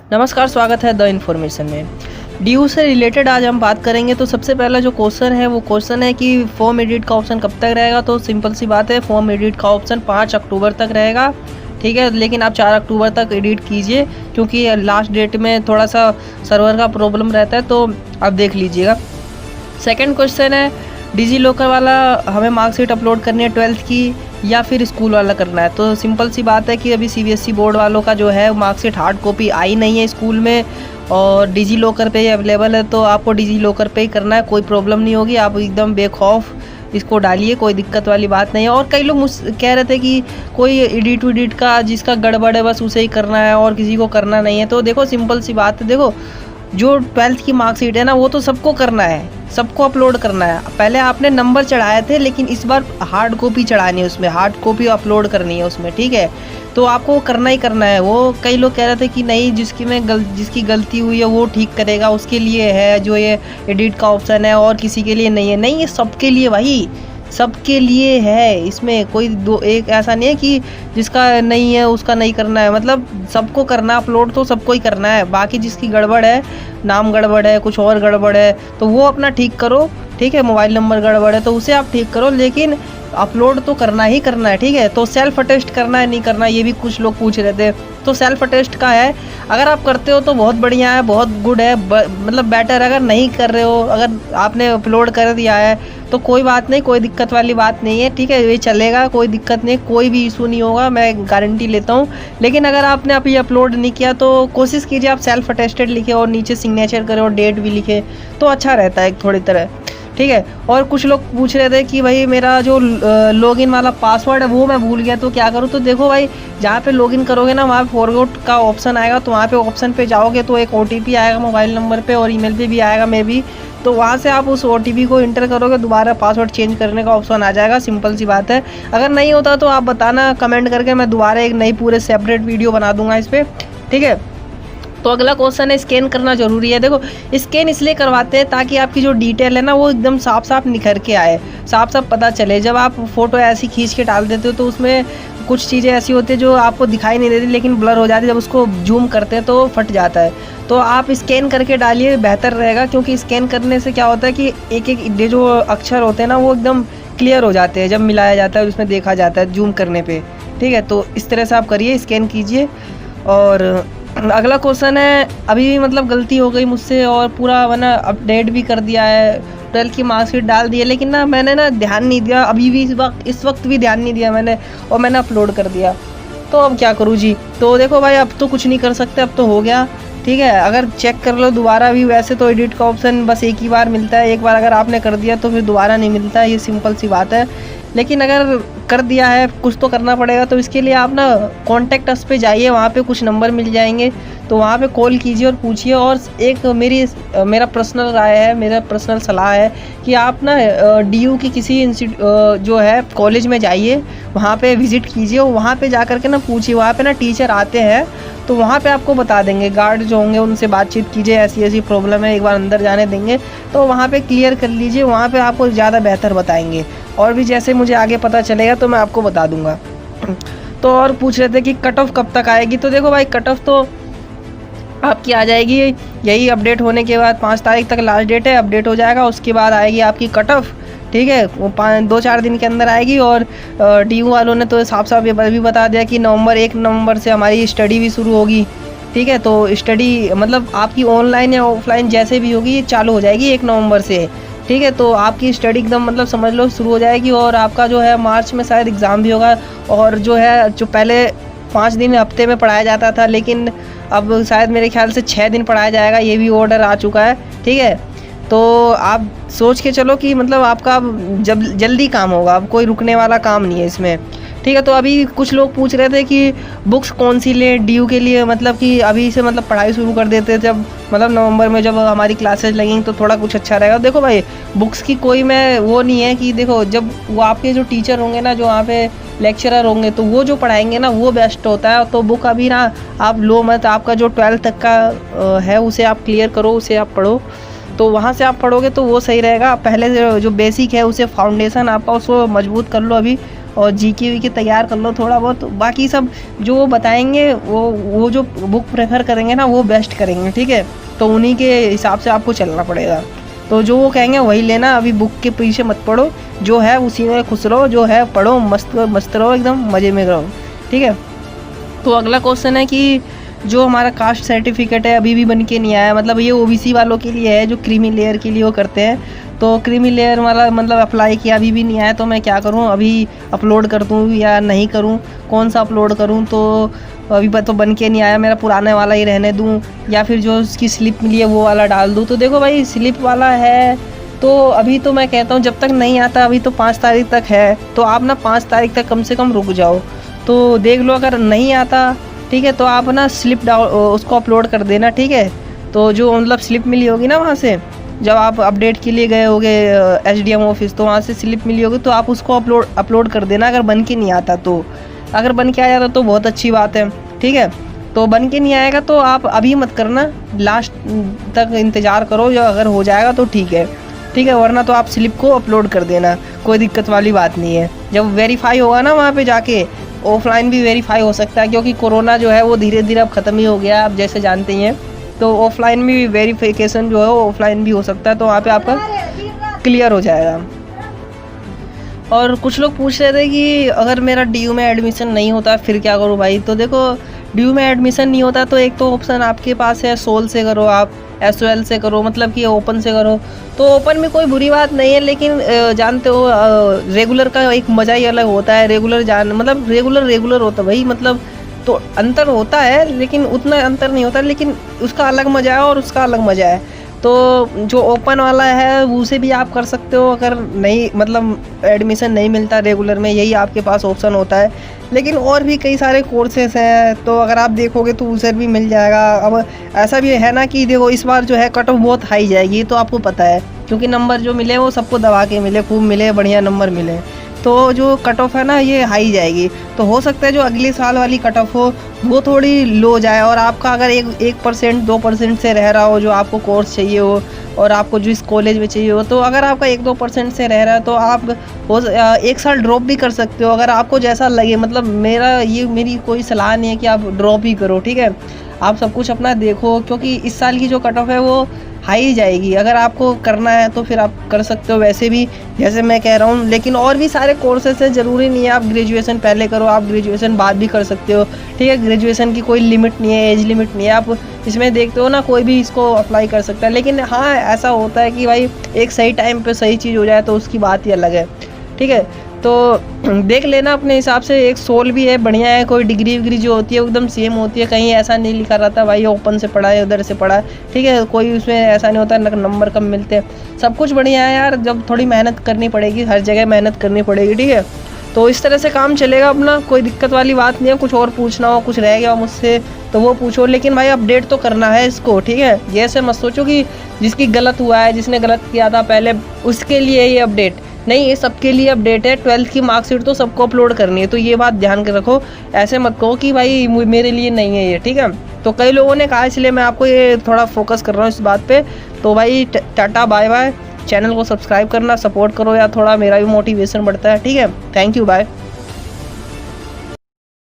नमस्कार, स्वागत है द इन्फॉर्मेशन में। डीयू से रिलेटेड आज हम बात करेंगे। तो सबसे पहला जो क्वेश्चन है वो क्वेश्चन है कि फॉर्म एडिट का ऑप्शन कब तक रहेगा। तो सिंपल सी बात है, फॉर्म एडिट का ऑप्शन 5 अक्टूबर तक रहेगा, ठीक है। लेकिन आप 4 अक्टूबर तक एडिट कीजिए, क्योंकि लास्ट डेट में थोड़ा सा सर्वर का प्रॉब्लम रहता है, तो आप देख लीजिएगा। सेकंड क्वेश्चन है, डिजी लॉकर वाला हमें मार्कशीट अपलोड करनी है 12th की या फिर स्कूल वाला करना है। तो सिंपल सी बात है कि अभी सीबीएसई बोर्ड वालों का जो है मार्कशीट हार्ड कॉपी आई नहीं है स्कूल में, और डिजी लॉकर पे ही अवेलेबल है। तो आपको डिजी लॉकर पे ही करना है, कोई प्रॉब्लम नहीं होगी। आप एकदम बेखौफ इसको डालिए, कोई दिक्कत वाली बात नहीं है। और कई लोग मुझ कह रहे थे कि कोई एडिट का जिसका गड़बड़ है बस उसे ही करना है और किसी को करना नहीं है। तो देखो सिंपल सी बात है, देखो जो 12th की मार्कशीट है ना, वो तो सबको करना है, सबको अपलोड करना है। पहले आपने नंबर चढ़ाए थे, लेकिन इस बार हार्ड कॉपी चढ़ानी है, उसमें हार्ड कॉपी अपलोड करनी है उसमें, ठीक है। तो आपको करना ही करना है। वो कई लोग कह रहे थे कि नहीं, जिसकी गलती हुई है वो ठीक करेगा, उसके लिए है जो ये एडिट का ऑप्शन है, और किसी के लिए नहीं है। नहीं, ये सबके लिए भाई, सबके लिए है। इसमें कोई दो एक ऐसा नहीं है कि जिसका नहीं है उसका नहीं करना है, मतलब सबको करना है अपलोड, तो सबको ही करना है। बाकी जिसकी गड़बड़ है, नाम गड़बड़ है, कुछ और गड़बड़ है, तो वो अपना ठीक करो, ठीक है। मोबाइल नंबर गड़बड़ है तो उसे आप ठीक करो, लेकिन अपलोड तो करना ही करना है, ठीक है। तो सेल्फ अटेस्ट करना है नहीं करना, ये भी कुछ लोग पूछ रहे थे। तो सेल्फ अटेस्ट का है, अगर आप करते हो तो बहुत बढ़िया है, बहुत गुड है, मतलब बेटर। अगर नहीं कर रहे हो, अगर आपने अपलोड कर दिया है तो कोई बात नहीं, कोई दिक्कत वाली बात नहीं है, ठीक है। ये चलेगा, कोई दिक्कत नहीं, कोई भी इशू नहीं होगा, मैं गारंटी लेता हूँ। लेकिन अगर आपने अभी अपलोड नहीं किया तो कोशिश कीजिए आप सेल्फ अटेस्टेड लिखे और नीचे सिग्नेचर करें और डेट भी लिखे, तो अच्छा रहता है थोड़ी तरह, ठीक है। और कुछ लोग पूछ रहे थे कि भाई मेरा जो लॉगिन वाला पासवर्ड है वो मैं भूल गया तो क्या करूँ। तो देखो भाई, जहाँ पे लॉगिन करोगे ना, वहाँ पे फॉरगॉट का ऑप्शन आएगा, तो वहाँ पे ऑप्शन पे जाओगे तो एक OTP आएगा मोबाइल नंबर पे, और ईमेल पे भी आएगा मे बी। तो वहाँ से आप उस OTP को इंटर करोगे, दोबारा पासवर्ड चेंज करने का ऑप्शन आ जाएगा। सिंपल सी बात है। अगर नहीं होता तो आप बताना कमेंट करके, मैं दोबारा एक नई पूरे सेपरेट वीडियो बना दूंगा इस पर, ठीक है। तो अगला क्वेश्चन है, स्कैन करना जरूरी है। देखो स्कैन इसलिए करवाते हैं ताकि आपकी जो डिटेल है ना वो एकदम साफ साफ निखर के आए, साफ साफ पता चले। जब आप फोटो ऐसी खींच के डाल देते हो तो उसमें कुछ चीज़ें ऐसी होती है जो आपको दिखाई नहीं देती, लेकिन ब्लर हो जाती है। जब उसको जूम करते हैं तो फट जाता है। तो आप स्कैन करके डालिए, बेहतर रहेगा। क्योंकि स्कैन करने से क्या होता है कि एक एक जो अक्षर होते हैं ना वो एकदम क्लियर हो जाते हैं जब मिलाया जाता है, उसमें देखा जाता है जूम करने पर, ठीक है। तो इस तरह से आप करिए, स्कैन कीजिए। और अगला क्वेश्चन है, अभी भी मतलब गलती हो गई मुझसे और पूरा मैंने अपडेट भी कर दिया है, 12th की मार्कशीट डाल दी है, लेकिन ना मैंने ना ध्यान नहीं दिया, अभी भी इस वक्त भी ध्यान नहीं दिया मैंने, और मैंने अपलोड कर दिया। तो अब क्या करूँ जी। तो देखो भाई, अब तो कुछ नहीं कर सकते, अब तो हो गया, ठीक है। अगर चेक कर लो दोबारा भी, वैसे तो एडिट का ऑप्शन बस एक ही बार मिलता है, एक बार अगर आपने कर दिया तो फिर दोबारा नहीं मिलता है, ये सिंपल सी बात है। लेकिन अगर कर दिया है, कुछ तो करना पड़ेगा। तो इसके लिए आप ना कॉन्टैक्ट अस पे जाइए, वहाँ पे कुछ नंबर मिल जाएंगे, तो वहाँ पे कॉल कीजिए और पूछिए। और एक मेरा पर्सनल राय है, मेरा पर्सनल सलाह है कि आप ना DU की किसी जो है कॉलेज में जाइए, वहाँ पे विज़िट कीजिए, और वहाँ पे जा कर के ना पूछिए। वहाँ पे ना टीचर आते हैं, तो वहाँ पे आपको बता देंगे। गार्ड जो होंगे उनसे बातचीत कीजिए, ऐसी ऐसी प्रॉब्लम है, एक बार अंदर जाने देंगे, तो वहाँ पे क्लियर कर लीजिए। वहाँ पे आपको ज़्यादा बेहतर बताएंगे, और भी जैसे मुझे आगे पता चलेगा तो मैं आपको बता दूंगा। तो और पूछ रहे थे कि कट ऑफ कब तक आएगी। तो देखो भाई, कट ऑफ तो आपकी आ जाएगी यही अपडेट होने के बाद, 5 तारीख तक लास्ट डेट है, अपडेट हो जाएगा, उसके बाद आएगी आपकी कट ऑफ, ठीक है। वो 2-4 दिन के अंदर आएगी। और DU वालों ने तो साफ साफ ये भी बता दिया कि 1 नवंबर से हमारी स्टडी भी शुरू होगी, ठीक है। तो स्टडी मतलब आपकी ऑनलाइन या ऑफलाइन जैसे भी होगी, ये चालू हो जाएगी 1 नवंबर से, ठीक है। तो आपकी स्टडी एकदम मतलब समझ लो शुरू हो जाएगी। और आपका जो है मार्च में शायद एग्ज़ाम भी होगा। और जो है, जो पहले 5 दिन हफ्ते में पढ़ाया जाता था, लेकिन अब शायद मेरे ख्याल से 6 दिन पढ़ाया जाएगा, ये भी ऑर्डर आ चुका है, ठीक है। तो आप सोच के चलो कि मतलब आपका अब जल्दी काम होगा, अब कोई रुकने वाला काम नहीं है इसमें, ठीक है। तो अभी कुछ लोग पूछ रहे थे कि बुक्स कौन सी लें DU के लिए, मतलब कि अभी से मतलब पढ़ाई शुरू कर देते, जब मतलब नवंबर में जब हमारी क्लासेस लगेंगी तो थोड़ा कुछ अच्छा रहेगा। देखो भाई, बुक्स की कोई मैं वो नहीं है कि, देखो जब वो आपके जो टीचर होंगे ना, जो वहाँ पे लेक्चरर होंगे, तो वो जो पढ़ाएंगे ना वो बेस्ट होता है। तो बुक अभी ना आप लो मत, आपका जो 12th तक का है उसे आप क्लियर करो, उसे आप पढ़ो, तो वहाँ से आप पढ़ोगे तो वो सही रहेगा। पहले जो बेसिक है उसे, फाउंडेशन आपका उसको मजबूत कर लो अभी, और जीके वीके तैयार कर लो थोड़ा बहुत, बाकी सब जो वो बताएंगे वो जो बुक प्रेफर करेंगे ना वो बेस्ट करेंगे, ठीक है। तो उन्हीं के हिसाब से आपको चलना पड़ेगा। तो जो वो कहेंगे वही लेना, अभी बुक के पीछे मत पढ़ो, जो है उसी में खुश रहो, जो है पढ़ो, मस्त मस्त रहो, एकदम मज़े में रहो, ठीक है। तो अगला क्वेश्चन है कि जो हमारा कास्ट सर्टिफिकेट है अभी भी बन के नहीं आया, मतलब ये ओबीसी वालों के लिए है जो क्रीमी लेयर के लिए वो करते हैं। तो क्रीमी लेयर वाला मतलब अप्लाई किया अभी भी नहीं आया, तो मैं क्या करूं, अभी अपलोड कर दूं या नहीं करूं, कौन सा अपलोड करूं। तो अभी तो बन के नहीं आया, मेरा पुराने वाला ही रहने दूं या फिर जो उसकी स्लिप मिली है वो वाला डाल दूं। तो देखो भाई स्लिप वाला है तो अभी तो मैं कहता हूँ जब तक नहीं आता, अभी तो 5 तारीख तक है, तो आप ना 5 तारीख तक कम से कम रुक जाओ, तो देख लो अगर नहीं आता, ठीक है, तो आप ना स्लिप उसको अपलोड कर देना, ठीक है। तो जो मतलब स्लिप मिली होगी ना वहाँ से, जब आप अपडेट के लिए गए होगे SDM ऑफिस, तो वहाँ से स्लिप मिली होगी, तो आप उसको अपलोड कर देना अगर बन के नहीं आता तो। अगर बन के आ जाता तो बहुत अच्छी बात है, ठीक है। तो बन के नहीं आएगा तो आप अभी मत करना, लास्ट तक इंतज़ार करो, जो अगर हो जाएगा तो ठीक है, वरना तो आप स्लिप को अपलोड कर देना, कोई दिक्कत वाली बात नहीं है। जब वेरीफाई होगा ना वहाँ पे जाके, ऑफलाइन भी वेरीफाई हो सकता है, क्योंकि कोरोना जो है वो धीरे धीरे अब ख़त्म ही हो गया, आप जैसे जानते ही हैं। तो ऑफलाइन भी वेरीफिकेशन जो है वो ऑफलाइन भी हो सकता है, तो वहाँ पे आपका क्लियर हो जाएगा। और कुछ लोग पूछ रहे थे कि अगर मेरा DU में एडमिशन नहीं होता फिर क्या करूँ भाई। तो देखो DU में एडमिशन नहीं होता तो एक तो ऑप्शन आपके पास है, सोल से करो, आप SOL से करो, मतलब कि ओपन से करो। तो ओपन में कोई बुरी बात नहीं है, लेकिन जानते हो रेगुलर का एक मज़ा ही अलग होता है। मतलब रेगुलर होता है भाई, मतलब तो अंतर होता है लेकिन उतना अंतर नहीं होता, लेकिन उसका अलग मज़ा है और उसका अलग मज़ा है। तो जो ओपन वाला है उसे भी आप कर सकते हो, अगर नहीं मतलब एडमिशन नहीं मिलता रेगुलर में, यही आपके पास ऑप्शन होता है। लेकिन और भी कई सारे कोर्सेस हैं, तो अगर आप देखोगे तो उसे भी मिल जाएगा। अब ऐसा भी है ना कि देखो इस बार जो है कट ऑफ बहुत हाई जाएगी, तो आपको पता है, क्योंकि नंबर जो मिले वो सबको दबा के मिले, खूब मिले, बढ़िया नंबर मिले, तो जो कट ऑफ है ना ये हाई जाएगी। तो हो सकता है जो अगले साल वाली कट ऑफ हो वो थोड़ी लो जाए, और आपका अगर 1% 2% से रह रहा हो जो आपको कोर्स चाहिए हो, और आपको जिस कॉलेज में चाहिए हो, तो अगर आपका 1-2% से रह रहा है तो आप 1 साल ड्रॉप भी कर सकते हो, अगर आपको जैसा लगे। मतलब मेरी कोई सलाह नहीं है कि आप ड्रॉप ही करो, ठीक है। आप सब कुछ अपना देखो, क्योंकि इस साल की जो कट ऑफ है वो हाई जाएगी। अगर आपको करना है तो फिर आप कर सकते हो, वैसे भी जैसे मैं कह रहा हूँ। लेकिन और भी सारे कोर्सेस हैं, ज़रूरी नहीं है आप ग्रेजुएशन पहले करो, आप ग्रेजुएशन बाद भी कर सकते हो, ठीक है। ग्रेजुएशन की कोई लिमिट नहीं है, एज लिमिट नहीं है, आप इसमें देखते हो ना कोई भी इसको अप्लाई कर सकता है। लेकिन हाँ ऐसा होता है कि भाई एक सही टाइम पे सही चीज़ हो जाए तो उसकी बात ही अलग है, ठीक है। तो देख लेना अपने हिसाब से। एक सोल भी है, बढ़िया है, कोई डिग्री जो होती है एकदम सेम होती है, कहीं ऐसा नहीं लिखा रहता भाई ओपन से पढ़ा है उधर से पढ़ा है, ठीक है। कोई उसमें ऐसा नहीं होता नंबर कम मिलते हैं, सब कुछ बढ़िया है यार। जब थोड़ी मेहनत करनी पड़ेगी, हर जगह मेहनत करनी पड़ेगी, ठीक है। तो इस तरह से काम चलेगा अपना, कोई दिक्कत वाली बात नहीं है। कुछ और पूछना हो, कुछ रह गया हो मुझसे तो वो पूछो, लेकिन भाई अपडेट तो करना है इसको, ठीक है। ये ऐसे मत सोचो कि जिसकी गलत हुआ है, जिसने गलत किया था पहले, उसके लिए ये अपडेट नहीं, ये सबके लिए अपडेट है। 12th की मार्कशीट तो सबको अपलोड करनी है, तो ये बात ध्यान के रखो। ऐसे मत कहो कि भाई मेरे लिए नहीं है ये, ठीक है। तो कई लोगों ने कहा, इसलिए मैं आपको ये थोड़ा फोकस कर रहा हूँ इस बात पे। तो भाई टाटा बाय बाय, चैनल को सब्सक्राइब करना, सपोर्ट करो यार, थोड़ा मेरा भी मोटिवेशन बढ़ता है, ठीक है। Thank you, bye.